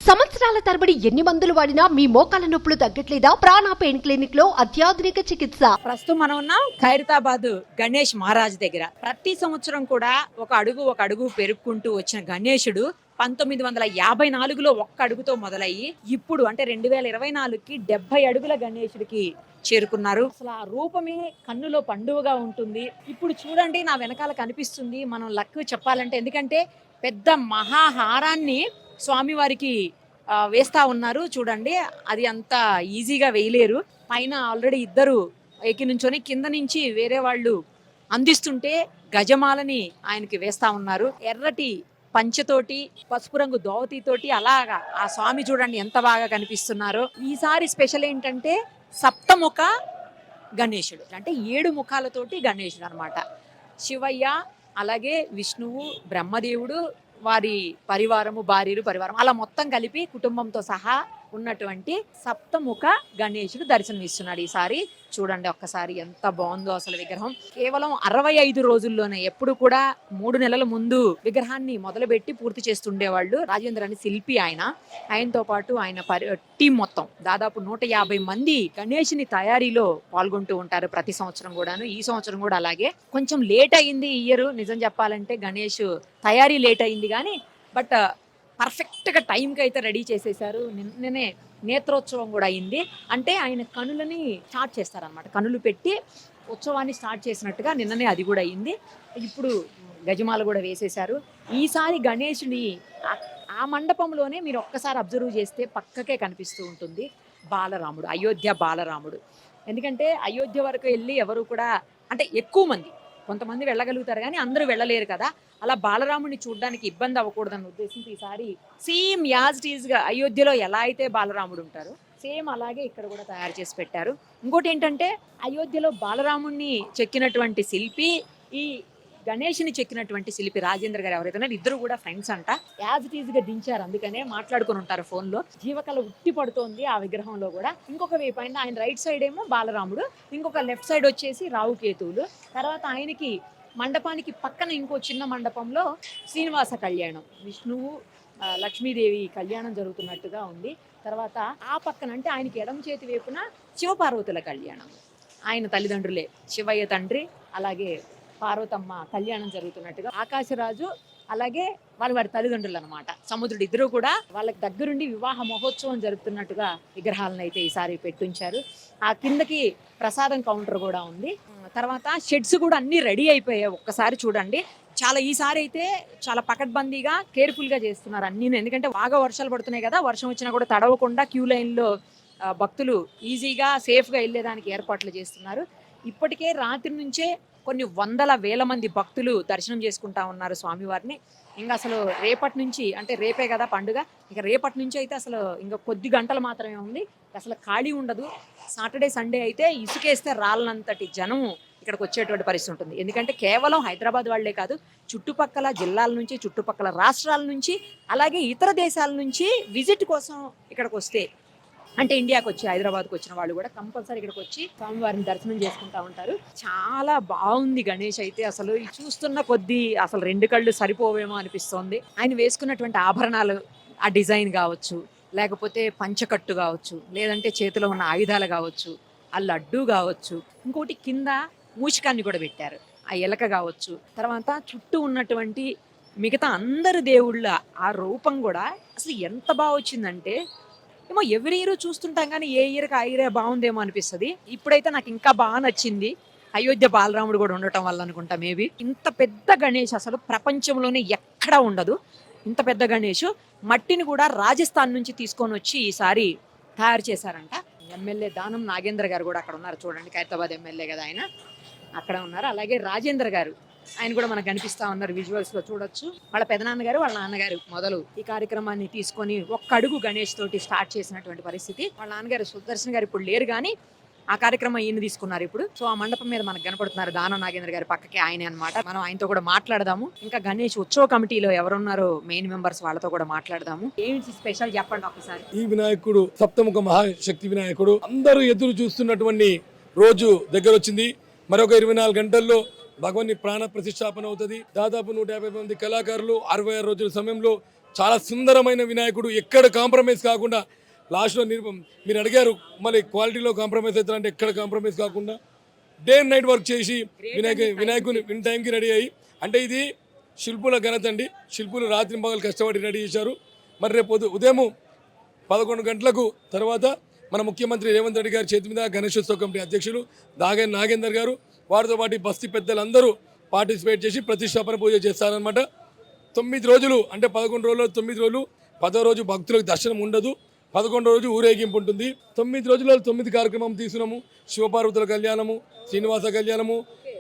సంవత్సరాల తరబడి ఎన్ని మందులు వాడినా మీ మోకాల నొప్పులు తగ్గట్లేదా? ప్రాణ పెయిన్ క్లినిక్ లో అత్యాధునిక చికిత్స. ప్రస్తుతం మనం ఉన్నాం ఖైరతాబాద్ గణేష్ మహారాజ్ దగ్గర. ప్రతి సంవత్సరం కూడా ఒక అడుగు పెరుక్కుంటూ వచ్చిన గణేశుడు 1954లో ఒక్క అడుగుతో మొదలయ్యి ఇప్పుడు అంటే 2024కి 70 అడుగుల గణేశుడికి చేరుకున్నారు. అసలు ఆ రూపమే కన్నులో పండువగా ఉంటుంది. ఇప్పుడు చూడండి, నా వెనకాల కనిపిస్తుంది. మనం లక్ చెప్పాలంటే, ఎందుకంటే పెద్ద మహాహారాన్ని స్వామివారికి వేస్తా ఉన్నారు. చూడండి, అది అంత ఈజీగా వేయలేరు. పైన ఆల్రెడీ ఇద్దరు ఎక్కి నుంచొని కింద నుంచి వేరే వాళ్ళు అందిస్తుంటే గజమాలని ఆయనకి వేస్తా ఉన్నారు. ఎర్రటి పంచతోటి పసుపు రంగు దోవతితోటి అలాగా ఆ స్వామి చూడండి ఎంత బాగా కనిపిస్తున్నారో. ఈసారి స్పెషల్ ఏంటంటే సప్తముఖ గణేశుడు, అంటే 7 ముఖాలతోటి గణేశుడు అనమాట. శివయ్య, అలాగే విష్ణువు, బ్రహ్మదేవుడు, వారి పరివారము, భార్యలు పరివారం అలా మొత్తం కలిపి కుటుంబంతో సహా ఉన్నటువంటి సప్తముఖ గణేశుడు దర్శనమిస్తున్నాడు ఈసారి. చూడండి ఒక్కసారి ఎంత బాగుందో అసలు విగ్రహం. కేవలం 65 రోజుల్లోనే, ఎప్పుడు కూడా 3 నెలల ముందు విగ్రహాన్ని మొదలుపెట్టి పూర్తి చేస్తుండేవాళ్ళు. రాజేంద్ర అని శిల్పి ఆయనతో పాటు ఆయన టీం మొత్తం దాదాపు 150 మంది గణేషుని తయారీలో పాల్గొంటూ ఉంటారు ప్రతి సంవత్సరం కూడాను. ఈ సంవత్సరం కూడా అలాగే. కొంచెం లేట్ అయింది ఈ ఇయర్, నిజం చెప్పాలంటే గణేష్ తయారీ లేట్ అయింది కానీ, బట్ పర్ఫెక్ట్గా టైంకి అయితే రెడీ చేసేసారు. నిన్ననే నేత్రోత్సవం కూడా అయింది. అంటే ఆయన కనులని స్టార్ట్ చేస్తారనమాట, కనులు పెట్టి ఉత్సవాన్ని స్టార్ట్ చేసినట్టుగా నిన్ననే అది కూడా అయింది. ఇప్పుడు గజమాల కూడా వేసేశారు. ఈసారి గణేశుని ఆ మండపంలోనే మీరు ఒక్కసారి అబ్జర్వ్ చేస్తే పక్కకే కనిపిస్తూ ఉంటుంది బాలరాముడు, అయోధ్య బాలరాముడు. ఎందుకంటే అయోధ్య వరకు వెళ్ళి ఎవరు కూడా, అంటే ఎక్కువ మంది, కొంతమంది వెళ్ళగలుగుతారు కానీ అందరూ వెళ్ళలేరు కదా. అలా బాలరాముడిని చూడడానికి ఇబ్బంది అవ్వకూడదన్న ఉద్దేశంతో ఈసారి సేమ్ యాజ్ ఇట్ ఈజ్గా అయోధ్యలో ఎలా అయితే బాలరాముడు ఉంటారో సేమ్ అలాగే ఇక్కడ కూడా తయారు చేసి పెట్టారు. ఇంకోటి ఏంటంటే, అయోధ్యలో బాలరాముడిని చెక్కినటువంటి శిల్పి, ఈ గణేష్ని చెక్కినటువంటి శిల్పి రాజేంద్ర గారు ఎవరైతే ఇద్దరు కూడా ఫ్రెండ్స్ అంట. యాజ్ ఇట్ ఈజ్గా దించారు, అందుకనే మాట్లాడుకుని ఉంటారు ఫోన్లో. జీవకళ ఉట్టి పడుతోంది ఆ విగ్రహంలో కూడా. ఇంకొక వైపు ఆయన రైట్ సైడ్ ఏమో బాలరాముడు, ఇంకొక లెఫ్ట్ సైడ్ వచ్చేసి రావుకేతువులు. తర్వాత ఆయనకి మండపానికి పక్కన ఇంకో చిన్న మండపంలో శ్రీనివాస కళ్యాణం, విష్ణువు లక్ష్మీదేవి కళ్యాణం జరుగుతున్నట్టుగా ఉంది. తర్వాత ఆ పక్కన అంటే ఆయనకి ఎడమ చేతి వైపున శివపార్వతుల కళ్యాణం, ఆయన తల్లిదండ్రులే శివయ్య తండ్రి అలాగే పార్వతమ్మ కళ్యాణం జరుగుతున్నట్టుగా. ఆకాశరాజు అలాగే వారి తల్లిదండ్రులు అనమాట, సముద్రుడు, ఇద్దరు కూడా వాళ్ళకి దగ్గరుండి వివాహ మహోత్సవం జరుపుతున్నట్టుగా విగ్రహాలను అయితే ఈసారి పెట్టుంచారు. ఆ కిందకి ప్రసాదం కౌంటర్ కూడా ఉంది. తర్వాత షెడ్స్ కూడా అన్ని రెడీ అయిపోయాయి. ఒక్కసారి చూడండి, చాలా ఈసారి అయితే చాలా పకడ్బందీగా కేర్ఫుల్గా చేస్తున్నారు అన్నీ. ఎందుకంటే బాగా వర్షాలు పడుతున్నాయి కదా, వర్షం వచ్చినా కూడా తడవకుండా క్యూ లైన్లో భక్తులు ఈజీగా సేఫ్గా వెళ్ళేదానికి ఏర్పాట్లు చేస్తున్నారు. ఇప్పటికే రాత్రి నుంచే కొన్ని వందల వేల మంది భక్తులు దర్శనం చేసుకుంటా ఉన్నారు స్వామివారిని. ఇంకా అసలు రేపటి నుంచి, అంటే రేపే కదా పండుగ, ఇక రేపటి నుంచి అయితే అసలు ఇంకా కొద్ది గంటలు మాత్రమే ఉంది, అసలు ఖాళీ ఉండదు. సాటర్డే సండే అయితే ఇసుకేస్తే రాళ్ళనంతటి జనం ఇక్కడికి వచ్చేటువంటి పరిస్థితి ఉంటుంది. ఎందుకంటే కేవలం హైదరాబాద్ వాళ్లే కాదు, చుట్టుపక్కల జిల్లాల నుంచి, చుట్టుపక్కల రాష్ట్రాల నుంచి, అలాగే ఇతర దేశాల నుంచి విజిట్ కోసం ఇక్కడికి వస్తే, అంటే ఇండియాకి వచ్చి హైదరాబాద్కి వచ్చిన వాళ్ళు కూడా కంపల్సరీ ఇక్కడికి వచ్చి స్వామివారిని దర్శనం చేసుకుంటా ఉంటారు. చాలా బాగుంది గణేష్ అయితే. అసలు చూస్తున్న కొద్దీ అసలు 2 కళ్ళు సరిపోవేమో అనిపిస్తోంది. ఆయన వేసుకున్నటువంటి ఆభరణాలు, ఆ డిజైన్ కావచ్చు, లేకపోతే పంచకట్టు కావచ్చు, లేదంటే చేతిలో ఉన్న ఆయుధాలు కావచ్చు, ఆ లడ్డు కావచ్చు, ఇంకోటి కింద మూషికాన్ని కూడా పెట్టారు, ఆ ఎలక కావచ్చు. తర్వాత చుట్టూ ఉన్నటువంటి మిగతా అందరు దేవుళ్ళ ఆ రూపం కూడా అసలు ఎంత బాగా వచ్చిందంటే, ఏమో ఎవ్రీ ఇయర్ చూస్తుంటాం కానీ ఏ ఇయర్కి ఆ ఇయరే బాగుందేమో అనిపిస్తుంది. ఇప్పుడైతే నాకు ఇంకా బాగా నచ్చింది అయోధ్య బాలరాముడు కూడా ఉండటం వల్ల అనుకుంటా. మేబీ ఇంత పెద్ద గణేష్ అసలు ప్రపంచంలోనే ఎక్కడా ఉండదు. ఇంత పెద్ద గణేష్ మట్టిని కూడా రాజస్థాన్ నుంచి తీసుకొని వచ్చి ఈసారి తయారు చేశారంట. ఎమ్మెల్యే దానం నాగేంద్ర గారు కూడా అక్కడ ఉన్నారు చూడండి, ఖైరతాబాద్ ఎమ్మెల్యే కదా ఆయన, అక్కడ ఉన్నారు. అలాగే రాజేంద్ర గారు, ఆయన కూడా మనకు కనిపిస్తా ఉన్నారు, విజువల్స్ లో చూడొచ్చు. వాళ్ళ పెదనాన్నగారు, వాళ్ళ నాన్నగారు మొదలు ఈ కార్యక్రమాన్ని తీసుకొని ఒక్క అడుగు గణేష్ తోటి స్టార్ట్ చేసినటువంటి పరిస్థితి. వాళ్ళ నాన్నగారు సుదర్శన్ గారు ఇప్పుడు లేరు కానీ ఆ కార్యక్రమం ఈయన తీసుకున్నారు ఇప్పుడు. సో ఆ మండపం మీద మనకు కనపడుతున్నారు దానం నాగేంద్ర గారి పక్కకే ఆయనే అనమాట. మనం ఆయనతో కూడా మాట్లాడదాము. ఇంకా గణేష్ ఉత్సవ కమిటీలో ఎవరున్నారో మెయిన్ మెంబర్స్, వాళ్ళతో కూడా మాట్లాడదాము. ఏంటి స్పెషల్ చెప్పండి ఒకసారి. ఈ వినాయకుడు సప్తముఖ మహాశక్తి వినాయకుడు అందరూ ఎదురు చూస్తున్నటువంటి రోజు దగ్గర వచ్చింది. మరొక 24 గంటల్లో భగవాన్ని ప్రాణ ప్రతిష్టాపన అవుతుంది. దాదాపు 150 మంది కళాకారులు 66 రోజుల సమయంలో చాలా సుందరమైన వినాయకుడు, ఎక్కడ కాంప్రమైజ్ కాకుండా లాస్ట్లో మీరు అడిగారు మళ్ళీ క్వాలిటీలో కాంప్రమైజ్ అవుతారంటే ఎక్కడ కాంప్రమైజ్ కాకుండా డే అండ్ నైట్ వర్క్ చేసి వినాయకుని ఇన్ టైంకి రెడీ అయ్యి, అంటే ఇది శిల్పుల ఘనత అండి. శిల్పులు రాత్రి పగలు కష్టపడి రెడీ చేశారు. మరి రేపు ఉదయం 11 గంటలకు తర్వాత మన ముఖ్యమంత్రి రేవంత్ రెడ్డి గారి చేతి మీద గణేశోత్సవ కమిటీ అధ్యక్షులు దాగన్ నాగేందర్ గారు, వారితో పాటు బస్తీ పెద్దలందరూ పార్టిసిపేట్ చేసి ప్రతిష్టాపన పూజ చేస్తారనమాట. 9 రోజులు అంటే 11 రోజులు 9 రోజులు, 10వ రోజు భక్తులకు దర్శనం ఉండదు, 11వ రోజు ఊరేగింపు ఉంటుంది. 9 రోజులలో 9 కార్యక్రమం తీసుకున్నాము. శివపార్వతుల కళ్యాణము, శ్రీనివాస కళ్యాణము,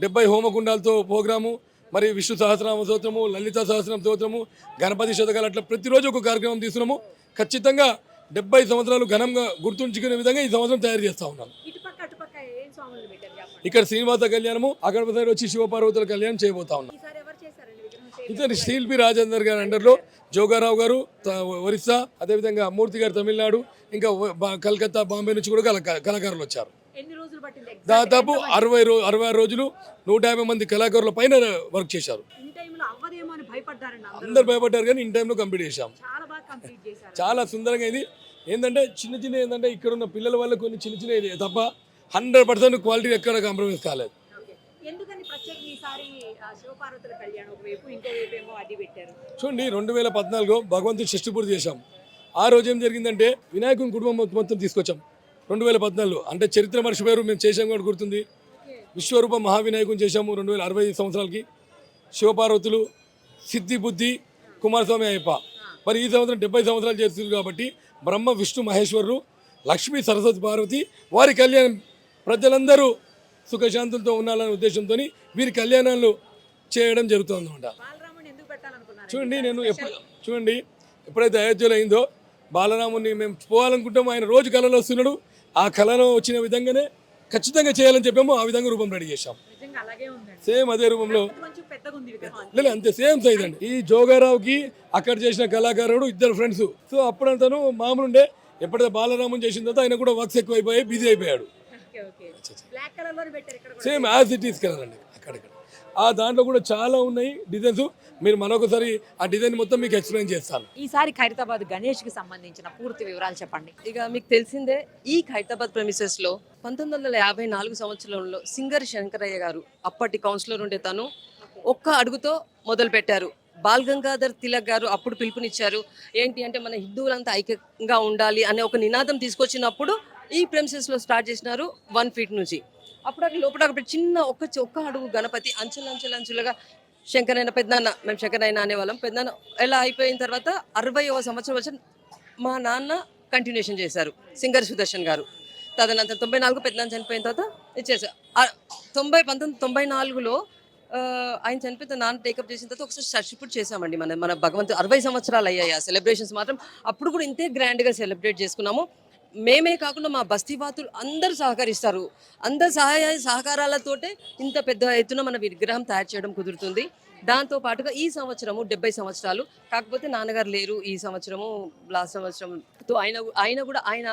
70 హోమకుండాలతో ప్రోగ్రాము, మరి విష్ణు సహస్రనామ స్తోత్రము, లలిత సహస్రనామ స్తోత్రము, గణపతి శతకాలు, అట్లా ప్రతిరోజు ఒక కార్యక్రమం తీసుకున్నాము. ఖచ్చితంగా 70 సంవత్సరాలు ఘనంగా గుర్తుంచుకునే విధంగా ఈ సంవత్సరం తయారు చేస్తూ ఉన్నాను. ఇక్కడ శ్రీనివాస కళ్యాణము, అక్కడ వచ్చి శివపార్వతుల కళ్యాణం చేయబోతా ఉన్నాం. ఇతను శిల్పి రాజేందర్ గారి అండర్లో జోగారావు గారు ఒరిస్సా, అదేవిధంగా మూర్తి గారు తమిళనాడు, ఇంకా కలకత్తా, బాంబే నుంచి కూడా కళాకారులు వచ్చారు. దాదాపు 66 రోజులు 150 మంది కళాకారుల పైన వర్క్ చేశారు. అందరు భయపడ్డారు కానీ ఇన్ టైంలో కంప్లీట్ చేశాం. చాలా సుందరంగా ఇది. ఏంటంటే చిన్న ఏంటంటే ఇక్కడ ఉన్న పిల్లల వల్ల కొన్ని చిన్న తప్ప 100% క్వాలిటీ ఎక్కడ కాంప్రమైజ్ కాలేదు. చూడండి, 2014 భగవంతుడు షష్ఠి పూర్తి చేశాం. ఆ రోజు ఏం జరిగిందంటే వినాయకుని కుటుంబం మొత్తం తీసుకొచ్చాం. 2014 అంటే చరిత్ర మర్చిపోయారు, మేము చేసాం కూడా గుర్తుంది. విశ్వరూప మహావినాయకుని చేశాము 2065 సంవత్సరాలకి. శివపార్వతులు, సిద్ధి బుద్ధి, కుమారస్వామి అయ్యప్ప. మరి ఈ సంవత్సరం 70 సంవత్సరాలు చేస్తుంది కాబట్టి బ్రహ్మ విష్ణు మహేశ్వరులు, లక్ష్మీ సరస్వతి పార్వతి వారి కళ్యాణం ప్రజలందరూ సుఖశాంతులతో ఉండాలనే ఉద్దేశంతో వీరి కళ్యాణాలు చేయడం జరుగుతుంది అన్నమాట. చూడండి, చూడండి ఎప్పుడైతే అయోధ్యలో అయిందో బాలరాముని మేము పోవాలనుకుంటాము, ఆయన రోజు కళలో వస్తున్నాడు. ఆ కళలో వచ్చిన విధంగానే ఖచ్చితంగా చేయాలని చెప్పాము. ఆ విధంగా రూపం రెడీ చేశాం. సేమ్ అదే రూపంలో లేదు, అంతే సేమ్ సైజ్ అండి. ఈ జోగారావుకి అక్కడ చేసిన కళాకారుడు 2 ఫ్రెండ్స్. సో అప్పుడు అతను మామూలు ఉండే, ఎప్పుడైతే బాలరామన్ చేసిన తర్వాత ఆయన కూడా వర్క్స్ ఎక్కువ అయిపోయి బిజీ అయిపోయాడు. Same as it is colour అండి. అక్కడక్కడ ఆ దాంట్లో కూడా చాలా ఉన్నాయి డిజైన్స్. మీరు మరొకసారి ఆ డిజైన్ మొత్తం మీకు ఎక్స్ప్లెయిన్ చేస్తాను. ఈసారి ఖైరతాబాద్ గణేష్ కి సంబంధించిన పూర్తి వివరాలు చెప్పండి. ఇక మీకు తెలిసిందే, ఈ ఖైరతాబాద్ ప్రెమిసెస్ లో 1954 సంవత్సరంలో సింగర్ శంకరయ్య గారు, అప్పటి కౌన్సిలర్ ఉండే తను, ఒక్క అడుగుతో మొదలు పెట్టారు. బాల్ గంగాధర్ తిలక్ గారు అప్పుడు పిలుపునిచ్చారు. ఏంటి అంటే మన హిందువులంతా ఐక్యంగా ఉండాలి అనే ఒక నినాదం తీసుకొచ్చినప్పుడు ఈ ప్రెమిసెస్ లో స్టార్ట్ చేసినారు 1 ఫీట్ నుంచి. అప్పుడు అక్కడ లోపల చిన్న ఒక్క అడుగు గణపతి అంచెలంచెలుగా శంకరయ్య పెద్దనాన్న, మేము శంకరయ్య అనేవాళ్ళం. పెద్దనాన్న ఎలా అయిపోయిన తర్వాత 60వ సంవత్సరం వచ్చి మా నాన్న కంటిన్యూషన్ చేశారు, సింగర్ సుదర్శన్ గారు. తదనంతరం 94 పెద్దనాన్న చనిపోయిన తర్వాత ఇచ్చేసారు. 1994లో ఆయన చనిపోయిన నాన్న టేకప్ చేసిన తర్వాత ఒకసారి సర్టిఫికేట్ చేసామండి. మన భగవంతుడు 60 సంవత్సరాలు అయ్యాయి. ఆ సెలబ్రేషన్స్ మాత్రం అప్పుడు కూడా ఇంతే గ్రాండ్గా సెలబ్రేట్ చేసుకున్నాము. మేమే కాకుండా మా బస్తీవాతులు అందరూ సహకరిస్తారు. అందరు సహకారాలతోటే ఇంత పెద్ద ఎత్తున మన విగ్రహం తయారు చేయడం కుదురుతుంది. దాంతో పాటుగా ఈ సంవత్సరము 70 సంవత్సరాలు, కాకపోతే నాన్నగారు లేరు ఈ సంవత్సరము. లాస్ట్ సంవత్సరంతో ఆయన కూడా ఆయన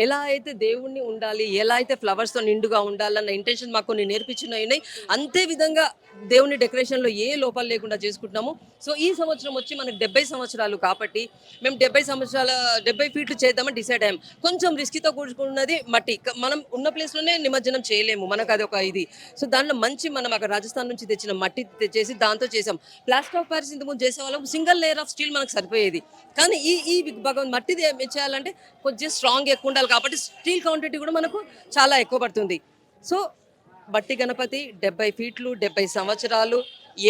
ఎలా అయితే దేవుణ్ణి ఉండాలి, ఎలా అయితే ఫ్లవర్స్తో నిండుగా ఉండాలన్న ఇంటెన్షన్ మాకు కొన్ని నేర్పించినాయి. అంతే విధంగా దేవుని డెకరేషన్లో ఏ లోపాలు లేకుండా చేసుకుంటున్నాము. సో ఈ సంవత్సరం వచ్చి మనకు 70 సంవత్సరాలు కాబట్టి మేము 70 ఫీట్లు చేద్దామని డిసైడ్ అయ్యాం. కొంచెం రిస్క్తో కూడుకున్నది మట్టి, మనం ఉన్న ప్లేస్లోనే నిమజ్జనం చేయలేము, మనకు అది ఒక ఇది. సో దాంట్లో మంచి మనం అక్కడ రాజస్థాన్ నుంచి తెచ్చిన మట్టి తెచ్చేసి దాంతో చేసాం. ప్లాస్టర్ ఆఫ్ ప్యారిస్ ఇంతకుముందు చేసే వాళ్ళం సింగిల్ లేయర్ ఆఫ్ స్టీల్ మనకు సరిపోయేది. కానీ ఈ భగవంత్ మట్టిది ఏం చేయాలంటే కొంచెం స్ట్రాంగ్ ఎక్కువ ఉండాలి కాబట్టి స్టీల్ క్వాంటిటీ కూడా మనకు చాలా ఎక్కువ పడుతుంది. సో బట్టి గణపతి 70 ఫీట్లు, 70 సంవత్సరాలు,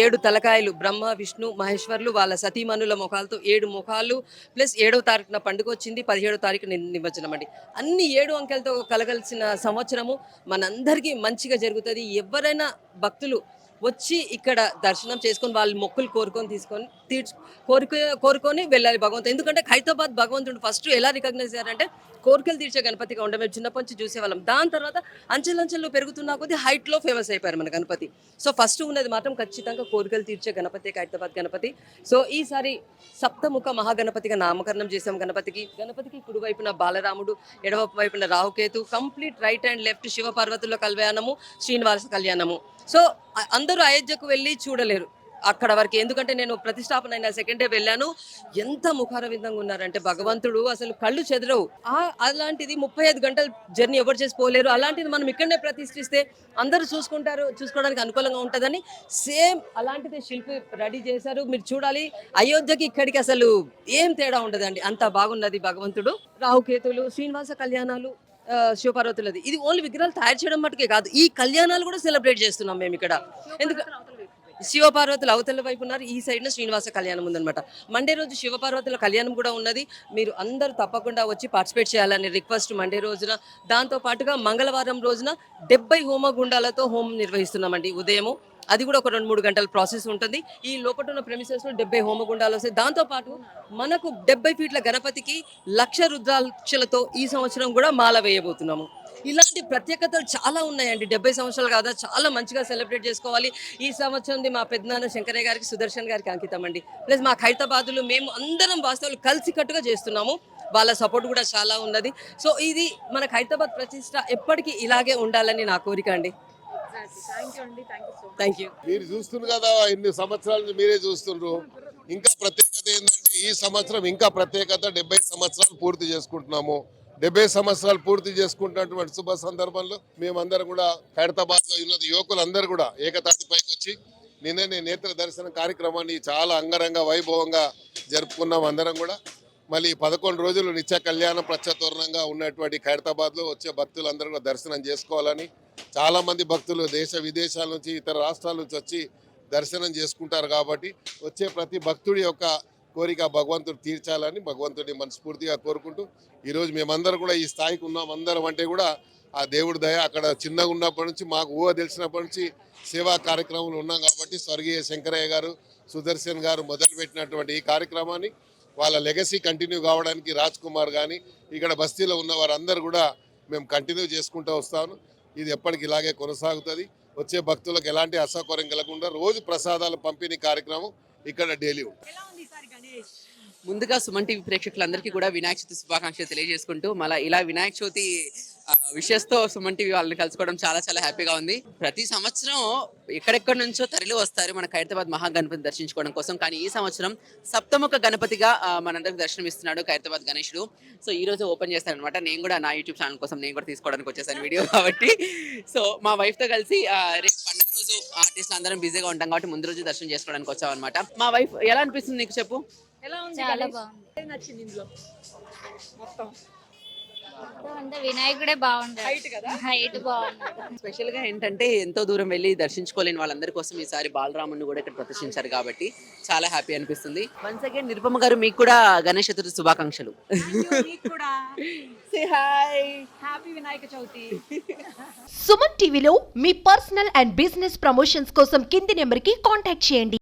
7 తలకాయలు, బ్రహ్మ విష్ణు మహేశ్వర్లు వాళ్ళ సతీమణుల ముఖాలతో 7 ముఖాలు, ప్లస్ 7వ తారీఖున పండుగ వచ్చింది, 17వ తారీఖు నిమజ్జనం అండి. అన్ని 7 అంకెలతో కలగలిసిన సంవత్సరము మనందరికీ మంచిగా జరుగుతుంది. ఎవరైనా భక్తులు వచ్చి ఇక్కడ దర్శనం చేసుకొని వాళ్ళ మొక్కులు కోరుకొని వెళ్ళాలి భగవంతుడు. ఎందుకంటే ఖైరతాబాద్ భగవంతుడు ఫస్ట్ ఎలా రికగ్నైజ్ అయ్యారంటే కోరికలు తీర్చే గణపతిగా ఉండే మేము చిన్నప్పటి నుంచి చూసేవాళ్ళం. దాని తర్వాత అంచెలంచెల్లో పెరుగుతున్నా కొద్దీ హైట్లో ఫేమస్ అయిపోయారు మన గణపతి. సో ఫస్ట్ ఉన్నది మాత్రం ఖచ్చితంగా కోరికలు తీర్చే గణపతి ఖైరతాబాద్ గణపతి. సో ఈసారి సప్తముఖ మహాగణపతిగా నామకరణం చేసాం గణపతికి. కుడివైపున బాలరాముడు, ఎడవ వైపున Rahu Ketu, complete right and left Shiva పార్వతుల కళ్యాణము, శ్రీనివాస కళ్యాణము. సో అందరూ అయోధ్యకు వెళ్ళి చూడలేరు, అక్కడ వరకు. ఎందుకంటే నేను ప్రతిష్టాపన అయిన సెకండ్ డే వెళ్ళాను, ఎంత ముఖారవిందంగా ఉన్నారంటే భగవంతుడు అసలు కళ్ళు చెదరవు. అలాంటిది 35 గంటల జర్నీ ఎవరు చేసి పోలేరు. అలాంటిది మనం ఇక్కడనే ప్రతిష్ఠిస్తే అందరూ చూసుకోవడానికి అనుకూలంగా ఉంటుందని సేమ్ అలాంటిది శిల్పి రెడీ చేశారు. మీరు చూడాలి, అయోధ్యకి ఇక్కడికి అసలు ఏం తేడా ఉండదండి, అంత బాగున్నది భగవంతుడు. రాహుకేతులు, శ్రీనివాస కళ్యాణాలు, శివపార్వతులది. ఇది ఓన్లీ విగ్రహాలు తయారు చేయడం మటుకే కాదు, ఈ కళ్యాణాలు కూడా సెలబ్రేట్ చేస్తున్నాం మేము ఇక్కడ. ఎందుకు శివపార్వతులు అవతల వైపు ఉన్నారు, ఈ సైడ్ శ్రీనివాస కళ్యాణం ఉందన్నమాట. మండే రోజు శివపార్వతుల కళ్యాణం కూడా ఉన్నది. మీరు అందరూ తప్పకుండా వచ్చి పార్టిసిపేట్ చేయాలని రిక్వెస్ట్ మండే రోజున. దాంతో పాటుగా మంగళవారం రోజున 70 హోమగుండాలతో హోమం నిర్వహిస్తున్నామండి ఉదయము. అది కూడా ఒక 2-3 గంటల ప్రాసెస్ ఉంటుంది. ఈ లోపల ఉన్న ప్రెమిసెస్లో 70 హోమగుండాలు వస్తాయి. దాంతోపాటు మనకు 70 ఫీట్ల గణపతికి 1,00,000 రుద్రాక్షలతో ఈ సంవత్సరం కూడా మాల వేయబోతున్నాము. ఇలాంటి ప్రత్యేకతలు చాలా ఉన్నాయండి. 70 సంవత్సరాలు కాదా, చాలా మంచిగా సెలబ్రేట్ చేసుకోవాలి. ఈ సంవత్సరంది మా పెద్దనాన్న శంకరయ్య గారికి, సుదర్శన్ గారికి అంకితం అండి. ప్లస్ మా ఖైరతాబాదులు మేము అందరం వాస్తవాలు కలిసికట్టుగా చేస్తున్నాము. వాళ్ళ సపోర్ట్ కూడా చాలా ఉన్నది. సో ఇది మన ఖైరతాబాద్ ప్రతిష్ట ఎప్పటికీ ఇలాగే ఉండాలని నా కోరిక అండి. Thank you. మీరు చూస్తున్నారు కదా, ఇన్ని సంవత్సరాల నుంచి మీరే చూస్తున్నారు. ఇంకా ప్రత్యేకత ఏంటంటే ఈ సంవత్సరం ఇంకా ప్రత్యేకత, 70 సంవత్సరాలు పూర్తి చేసుకుంటున్నాము. 70 సంవత్సరాలు పూర్తి చేసుకుంటున్నటువంటి శుభ సందర్భంలో మేమందరం కూడా ఖైరతాబాద్ లో ఉన్న యువకులందరూ కూడా ఏకతాటిపైకి వచ్చి నిన్ననే నేత్ర దర్శన కార్యక్రమాన్ని చాలా అంగరంగ వైభవంగా జరుపుకున్నాం. అందరం కూడా మళ్ళీ 11 రోజులు నిత్య కళ్యాణం ప్రత్యతోరణంగా ఉన్నటువంటి ఖైరతాబాద్ లో వచ్చే భక్తులందరూ కూడా దర్శనం చేసుకోవాలని, చాలా మంది భక్తులు దేశ విదేశాల నుంచి, ఇతర రాష్ట్రాల నుంచి వచ్చి దర్శనం చేసుకుంటారు. కాబట్టి వచ్చే ప్రతి భక్తుడి యొక్క కోరిక భగవంతుడు తీర్చాలని భగవంతుడిని మనస్ఫూర్తిగా కోరుకుంటూ, ఈరోజు మేమందరం కూడా ఈ స్థాయికి ఉన్నాం. అందరం అంటే కూడా ఆ దేవుడి దయ. అక్కడ చిన్నగా ఉన్నప్పటి నుంచి, మాకు ఊహ తెలిసినప్పటి నుంచి సేవా కార్యక్రమంలో ఉన్నాం. కాబట్టి స్వర్గీయ శంకరయ్య గారు, సుదర్శన్ గారు మొదలుపెట్టినటువంటి ఈ కార్యక్రమాన్ని వాళ్ళ లెగసీ కంటిన్యూ కావడానికి రాజ్ కుమార్ కానీ ఇక్కడ బస్తీలో ఉన్న వారందరూ కూడా మేము కంటిన్యూ చేసుకుంటూ వస్తాను. ఇది ఎప్పటికి ఇలాగే కొనసాగుతుంది. వచ్చే భక్తులకు ఎలాంటి అసౌకర్యం కలగకుండా రోజు ప్రసాదాల పంపిణీ కార్యక్రమం ఇక్కడ డైలీ ఉంటుంది. ముందుగా సుమన్ టీవీ ప్రేక్షకులందరికీ కూడా వినాయక చవితి శుభాకాంక్షలు తెలియజేసుకుంటూ, మళ్ళీ ఇలా వినాయక చవితి విషెస్తో సుమన్ టీవీ వాళ్ళని కలుసుకోవడం చాలా చాలా హ్యాపీగా ఉంది. ప్రతి సంవత్సరం ఎక్కడెక్కడి నుంచో తరలి వస్తారు మన ఖైరతాబాద్ మహాగణపతి దర్శించుకోవడం కోసం. కానీ ఈ సంవత్సరం సప్తముఖ గణపతిగా మనందరికి దర్శనం ఇస్తున్నాడు ఖైరతాబాద్ గణేశుడు. సో ఈ రోజు ఓపెన్ చేస్తారనమాట. నేను కూడా నా యూట్యూబ్ ఛానల్ కోసం నేను కూడా తీసుకోవడానికి వచ్చేసాను వీడియో కాబట్టి. సో మా వైఫ్తో కలిసి రేపు పండుగ రోజు ఆర్టిస్టులు అందరం బిజీగా ఉంటాం కాబట్టి ముందు రోజు దర్శనం చేసుకోవడానికి వచ్చాం అనమాట. మా వైఫ్ ఎలా అనిపిస్తుంది నీకు చెప్పు? ఎలా ఉంది? చాలా బాగుంది. ఏం నచ్చింది ఇందులో మొత్తం? అంటే వినాయకుడే బాగుంది, హైట్ కదా, హైట్ బాగున్నాడు. స్పెషల్ గా ఏంటంటే ఎంతో దూరం వెళ్ళి దర్శించుకోలేని వాళ్ళందరి కోసం ఈసారి బాలరాముని కూడా ఇక్కడ ప్రదర్శించారు కాబట్టి చాలా హ్యాపీ అనిపిస్తుంది. వన్స్ అగైన్ నిరుపమ గారు, మీకు కూడా గణేష్ చతుర్థి శుభాకాంక్షలు. మీకు కూడా say hi, happy Vinayaka Chavithi. Suman టీవీలో మీ పర్సనల్ అండ్ బిజినెస్ ప్రమోషన్స్ కోసం కింది నెంబర్కి కాంటాక్ట్ చేయండి.